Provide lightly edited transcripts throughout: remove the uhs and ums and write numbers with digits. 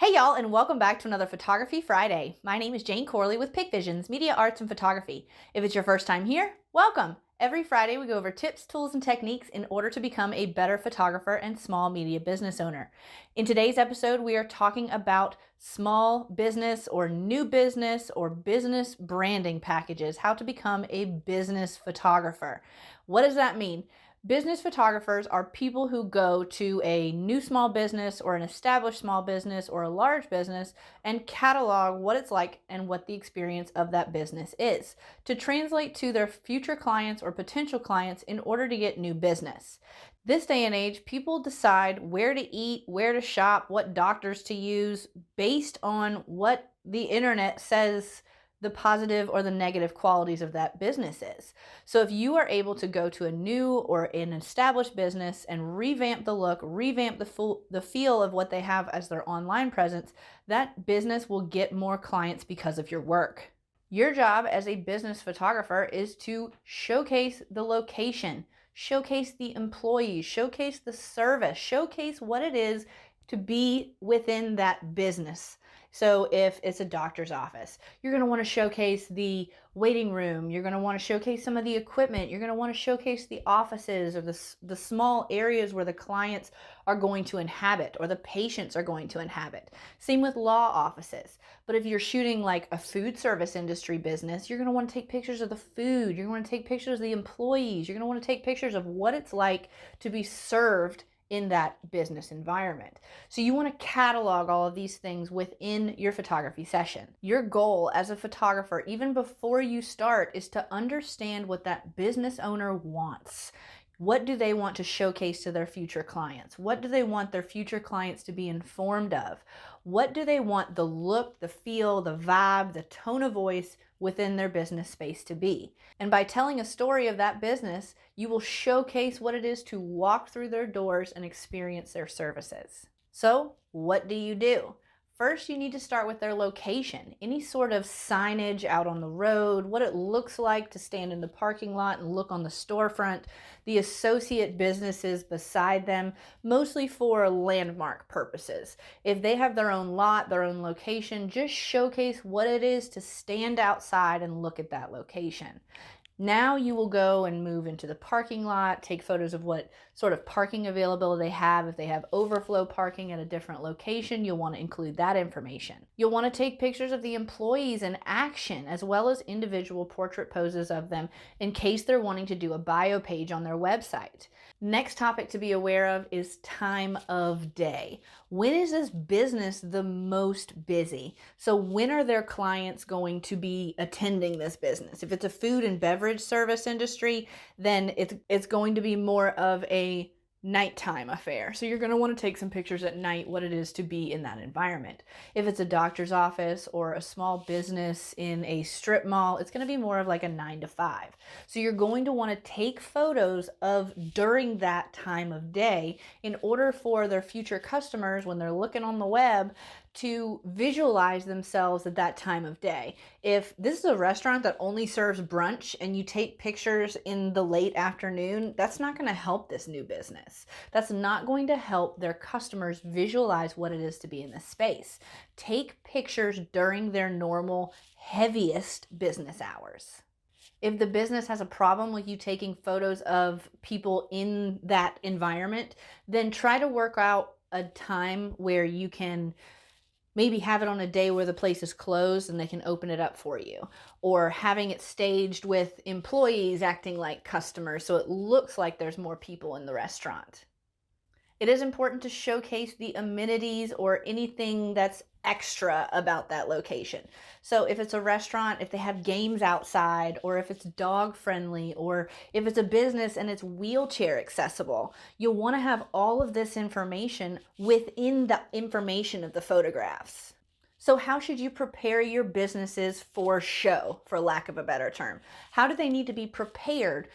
Hey y'all, and welcome back to another Photography Friday. My name is Jane Corley with Pic Visions, Media Arts and Photography. If it's your first time here, welcome. Every Friday we go over tips, tools, and techniques in order to become a better photographer and small media business owner. In today's episode, we are talking about small business or new business or business branding packages, how to become a business photographer. What does that mean? Business photographers are people who go to a new small business or an established small business or a large business and catalog what it's like and what the experience of that business is to translate to their future clients or potential clients in order to get new business. This day and age, people decide where to eat, where to shop, what doctors to use based on what the internet says the positive or the negative qualities of that business is. So if you are able to go to a new or an established business and revamp the look, revamp the feel of what they have as their online presence, that business will get more clients because of your work. Your job as a business photographer is to showcase the location, showcase the employees, showcase the service, showcase what it is to be within that business. So if it's a doctor's office, you're going to want to showcase the waiting room. You're going to want to showcase some of the equipment. You're going to want to showcase the offices or the small areas where the clients are going to inhabit or the patients are going to inhabit. Same with law offices. But if you're shooting like a food service industry business, you're going to want to take pictures of the food. You're going to want to take pictures of the employees. You're going to want to take pictures of what it's like to be served in that business environment. So you want to catalog all of these things within your photography session. Your goal as a photographer, even before you start, is to understand what that business owner wants. What do they want to showcase to their future clients? What do they want their future clients to be informed of? What do they want the look, the feel, the vibe, the tone of voice within their business space to be? And by telling a story of that business, you will showcase what it is to walk through their doors and experience their services. So, what do? First, you need to start with their location. Any sort of signage out on the road, what it looks like to stand in the parking lot and look on the storefront, the associate businesses beside them, mostly for landmark purposes. If they have their own lot, their own location, just showcase what it is to stand outside and look at that location. Now you will go and move into the parking lot, take photos of what sort of parking availability they have. If they have overflow parking at a different location, you'll want to include that information. You'll want to take pictures of the employees in action as well as individual portrait poses of them in case they're wanting to do a bio page on their website. Next topic to be aware of is time of day. When is this business the most busy? So when are their clients going to be attending this business? If it's a food and beverage service industry, then it's going to be more of a nighttime affair. So you're going to want to take some pictures at night, what it is to be in that environment. If it's a doctor's office or a small business in a strip mall, it's going to be more of like a 9 to 5. So you're going to want to take photos of during that time of day in order for their future customers, when they're looking on the web, to visualize themselves at that time of day. If this is a restaurant that only serves brunch and you take pictures in the late afternoon, that's not going to help this new business. That's not going to help their customers visualize what it is to be in this space. Take pictures during their normal, heaviest business hours. If the business has a problem with you taking photos of people in that environment, then try to work out a time where you can maybe have it on a day where the place is closed and they can open it up for you, or having it staged with employees acting like customers so it looks like there's more people in the restaurant. It is important to showcase the amenities or anything that's extra about that location. So if it's a restaurant, if they have games outside, or if it's dog friendly, or if it's a business and it's wheelchair accessible, you'll want to have all of this information within the information of the photographs. So how should you prepare your businesses for show, for lack of a better term? How do they need to be prepared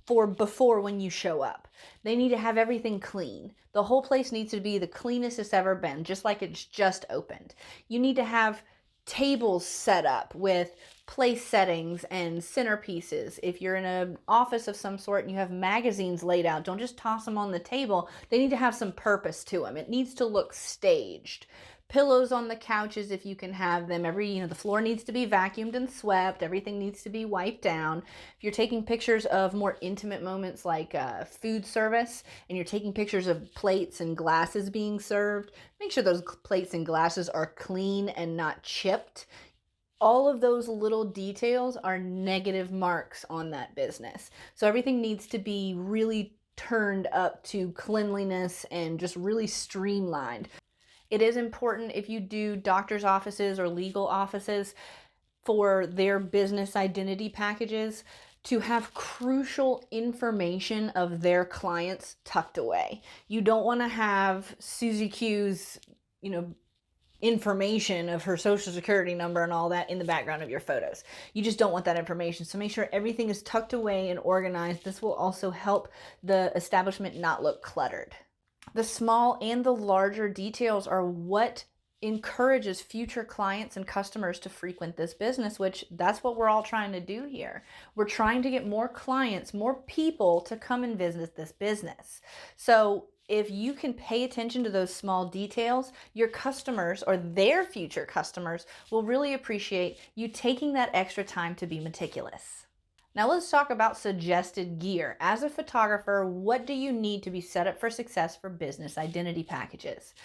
for before when you show up? They need to have everything clean. The whole place needs to be the cleanest it's ever been, just like it's just opened. You need to have tables set up with place settings and centerpieces. If you're in an office of some sort and you have magazines laid out, don't just toss them on the table. They need to have some purpose to them. It needs to look staged. pillows on the couches if you can have them. The floor needs to be vacuumed and swept. Everything needs to be wiped down. If you're taking pictures of more intimate moments like food service, and you're taking pictures of plates and glasses being served, make sure those plates and glasses are clean and not chipped. All of those little details are negative marks on that business. So everything needs to be really turned up to cleanliness and just really streamlined. It is important if you do doctor's offices or legal offices for their business identity packages to have crucial information of their clients tucked away. You don't want to have Susie Q's, information of her social security number and all that in the background of your photos. You just don't want that information. So make sure everything is tucked away and organized. This will also help the establishment not look cluttered. The small and the larger details are what encourages future clients and customers to frequent this business, which that's what we're all trying to do here. We're trying to get more clients, more people to come and visit this business. So if you can pay attention to those small details, your customers or their future customers will really appreciate you taking that extra time to be meticulous. Now let's talk about suggested gear. As a photographer, what do you need to be set up for success for business identity packages?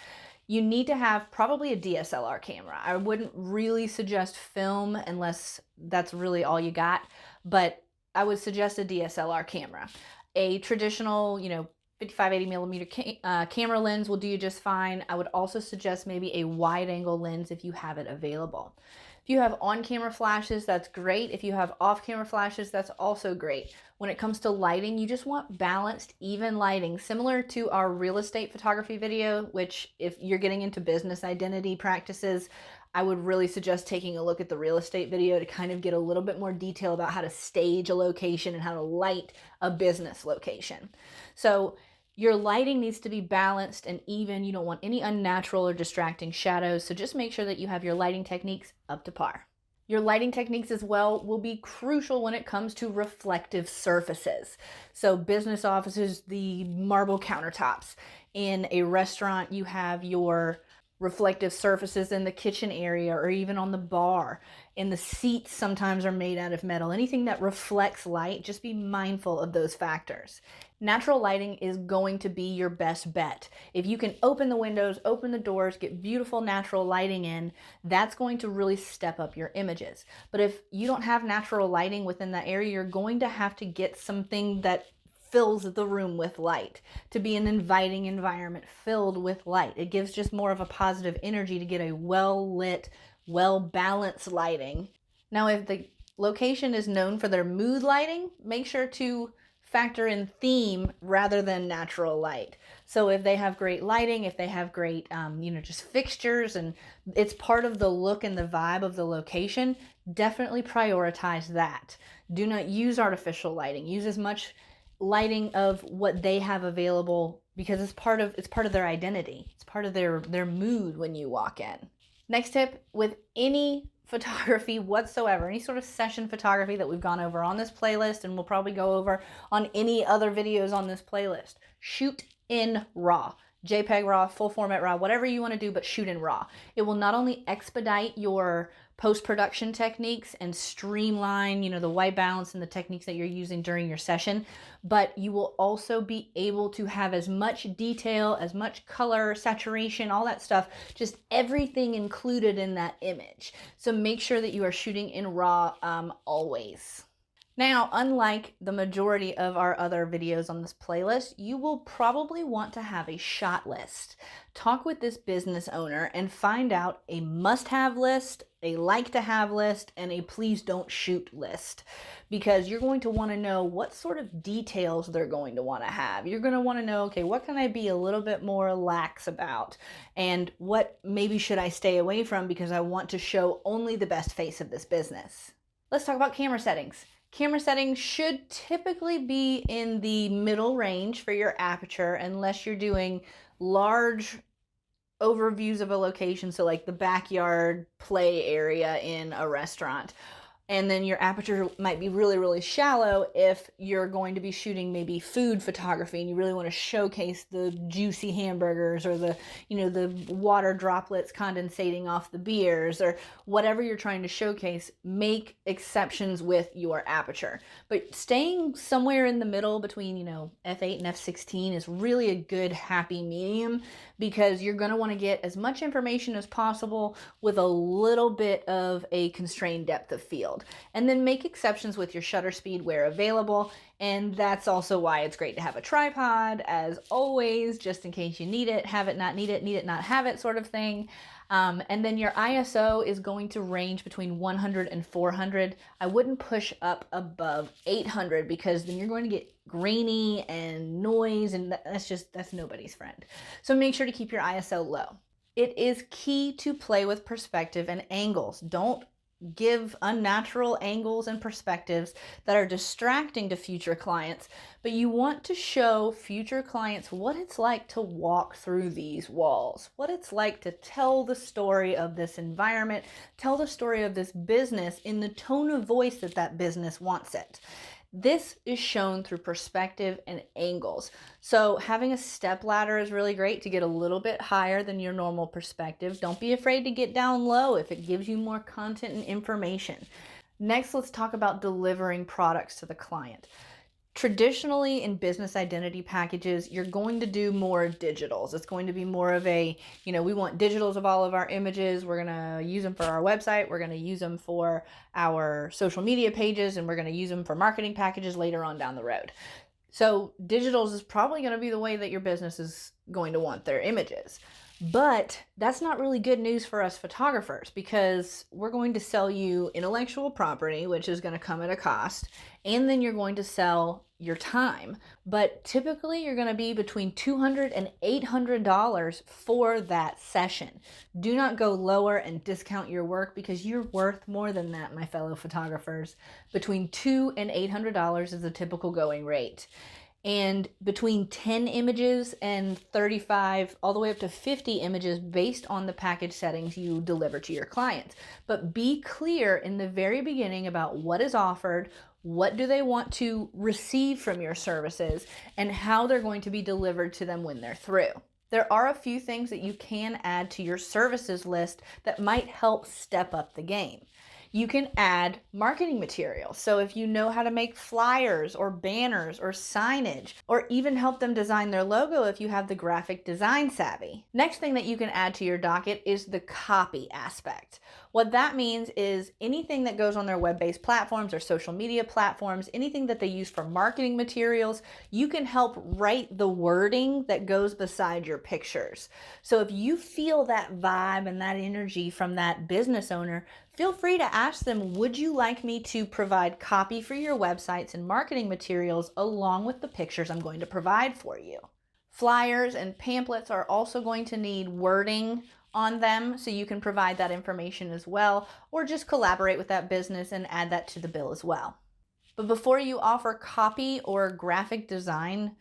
You need to have probably a DSLR camera. I wouldn't really suggest film unless that's really all you got, but I would suggest a DSLR camera. A traditional, 55-80 millimeter camera lens will do you just fine. I would also suggest maybe a wide angle lens if you have it available. If you have on-camera flashes, that's great. If you have off-camera flashes, that's also great. When it comes to lighting, you just want balanced, even lighting, similar to our real estate photography video, which if you're getting into business identity practices, I would really suggest taking a look at the real estate video to kind of get a little bit more detail about how to stage a location and how to light a business location. So your lighting needs to be balanced and even. You don't want any unnatural or distracting shadows, so just make sure that you have your lighting techniques up to par. Your lighting techniques as well will be crucial when it comes to reflective surfaces. So business offices, the marble countertops. In a restaurant, you have your reflective surfaces in the kitchen area or even on the bar. And the seats sometimes are made out of metal. Anything that reflects light, just be mindful of those factors. Natural lighting is going to be your best bet. If you can open the windows, open the doors, get beautiful natural lighting in, that's going to really step up your images. But if you don't have natural lighting within that area, you're going to have to get something that fills the room with light to be an inviting environment filled with light. It gives just more of a positive energy to get a well-lit, well-balanced lighting. Now, if the location is known for their mood lighting, make sure to factor in theme rather than natural light. So if they have great lighting, if they have great, just fixtures, and it's part of the look and the vibe of the location, definitely prioritize that. Do not use artificial lighting. Use as much lighting of what they have available because it's part of their identity. It's part of their mood when you walk in. Next tip, with any photography whatsoever, any sort of session photography that we've gone over on this playlist and we'll probably go over on any other videos on this playlist, shoot in RAW. JPEG RAW, full format RAW, whatever you want to do, but shoot in RAW. It will not only expedite your post-production techniques and streamline, the white balance and the techniques that you're using during your session, but you will also be able to have as much detail, as much color, saturation, all that stuff, just everything included in that image. So make sure that you are shooting in RAW always. Now, unlike the majority of our other videos on this playlist, you will probably want to have a shot list. Talk with this business owner and find out a must-have list, a like-to-have list, and a please don't shoot list, because you're going to want to know what sort of details they're going to want to have. You're going to want to know, okay, what can I be a little bit more lax about? And what maybe should I stay away from because I want to show only the best face of this business? Let's talk about camera settings. Camera settings should typically be in the middle range for your aperture unless you're doing large overviews of a location, so like the backyard play area in a restaurant. And then your aperture might be really, really shallow if you're going to be shooting maybe food photography and you really want to showcase the juicy hamburgers or the water droplets condensating off the beers or whatever you're trying to showcase. Make exceptions with your aperture. But staying somewhere in the middle between, f8 and f16 is really a good happy medium, because you're going to want to get as much information as possible with a little bit of a constrained depth of field. And then make exceptions with your shutter speed where available. And that's also why it's great to have a tripod, as always, just in case you need it, have it, not need it, not have it sort of thing. And then your ISO is going to range between 100 and 400. I wouldn't push up above 800, because then you're going to get grainy and noise, and that's nobody's friend. So make sure to keep your ISO low. It is key to play with perspective and angles. Don't give unnatural angles and perspectives that are distracting to future clients, but you want to show future clients what it's like to walk through these walls, what it's like to tell the story of this environment, tell the story of this business in the tone of voice that that business wants it. This is shown through perspective and angles. So having a step ladder is really great to get a little bit higher than your normal perspective. Don't be afraid to get down low if it gives you more content and information. Next, let's talk about delivering products to the client. Traditionally, in business identity packages, you're going to do more digitals. It's going to be more of a, we want digitals of all of our images. We're going to use them for our website. We're going to use them for our social media pages, and we're going to use them for marketing packages later on down the road. So digitals is probably going to be the way that your business is going to want their images. But that's not really good news for us photographers, because we're going to sell you intellectual property, which is going to come at a cost, and then you're going to sell your time. But typically you're going to be between $200 and $800 for that session. Do not go lower and discount your work, because you're worth more than that, my fellow photographers. Between $200 and $800 is the typical going rate. And between 10 images and 35, all the way up to 50 images based on the package settings you deliver to your clients. But be clear in the very beginning about what is offered, what do they want to receive from your services, and how they're going to be delivered to them when they're through. There are a few things that you can add to your services list that might help step up the game. You can add marketing material. So if you know how to make flyers or banners or signage, or even help them design their logo if you have the graphic design savvy. Next thing that you can add to your docket is the copy aspect. What that means is anything that goes on their web-based platforms or social media platforms, anything that they use for marketing materials, you can help write the wording that goes beside your pictures. So if you feel that vibe and that energy from that business owner, feel free to ask them, would you like me to provide copy for your websites and marketing materials along with the pictures I'm going to provide for you? Flyers and pamphlets are also going to need wording on them, so you can provide that information as well, or just collaborate with that business and add that to the bill as well. But before you offer copy or graphic design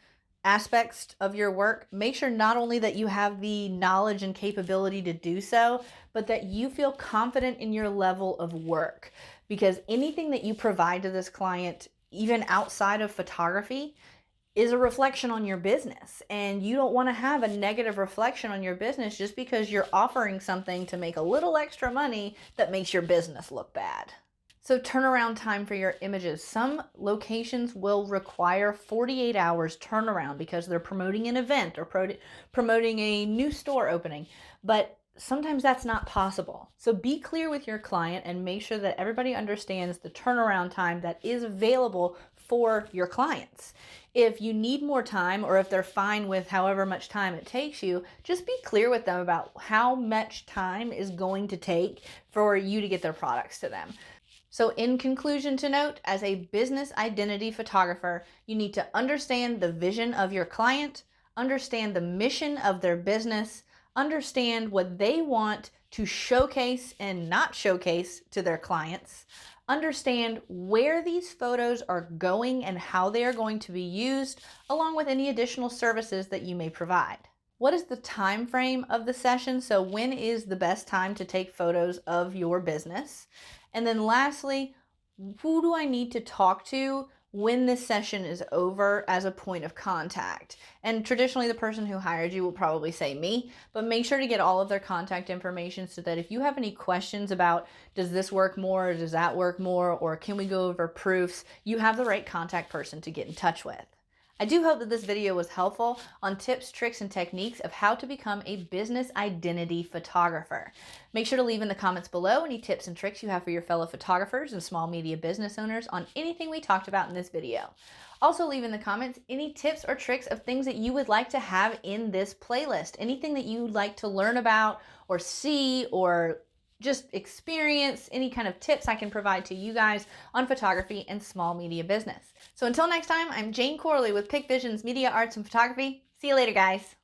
aspects of your work, make sure not only that you have the knowledge and capability to do so, but that you feel confident in your level of work. Because anything that you provide to this client, even outside of photography, is a reflection on your business. And you don't want to have a negative reflection on your business just because you're offering something to make a little extra money that makes your business look bad. So turnaround time for your images. Some locations will require 48 hours turnaround because they're promoting an event or promoting a new store opening. But sometimes that's not possible. So be clear with your client and make sure that everybody understands the turnaround time that is available for your clients. If you need more time, or if they're fine with however much time it takes you, just be clear with them about how much time is going to take for you to get their products to them. So in conclusion to note, as a business identity photographer, you need to understand the vision of your client, understand the mission of their business, understand what they want to showcase and not showcase to their clients, understand where these photos are going and how they are going to be used, along with any additional services that you may provide. What is the time frame of the session? So when is the best time to take photos of your business? And then lastly, who do I need to talk to when this session is over as a point of contact? And traditionally, the person who hired you will probably say me, but make sure to get all of their contact information so that if you have any questions about does this work more, or does that work more, or can we go over proofs, you have the right contact person to get in touch with. I do hope that this video was helpful on tips, tricks, and techniques of how to become a business identity photographer. Make sure to leave in the comments below any tips and tricks you have for your fellow photographers and small media business owners on anything we talked about in this video. Also leave in the comments any tips or tricks of things that you would like to have in this playlist. Anything that you'd like to learn about or see or just experience, any kind of tips I can provide to you guys on photography and small media business. So until next time, I'm Jane Corley with Pick Visions Media Arts and Photography. See you later, guys.